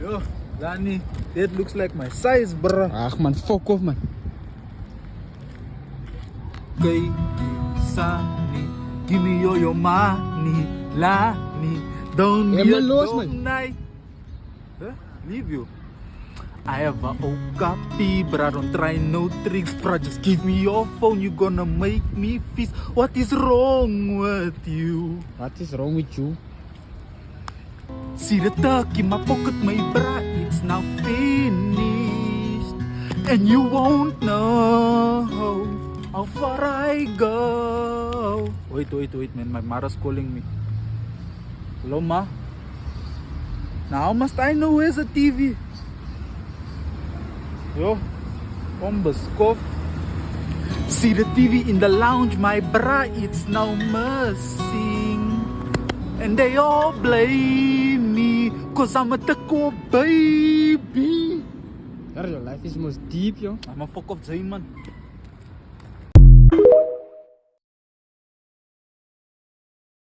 Yo, Danny, that looks like my size, bruh. Ach man, fuck off man. Okay, Sunny, give me all your money, Lani. Don't Yeah, be man, a los, dog man. night. Huh? Leave you. I have a okapi, but I don't try no tricks, bruh. Just give me your phone, you gonna make me feast. What is wrong with you? What is wrong with you? See the tuck in my pocket, my bra, it's now finished. And you won't know how far I go. Wait, man, my mother's calling me. Hello, ma? Now how must I know where's the TV? Yo, Ombuskoff. See the TV in the lounge, my bra, it's now missing. And they all blame me, cause I'm a taco baby. Your life is most deep, yo. I'm a fuck off Zayman.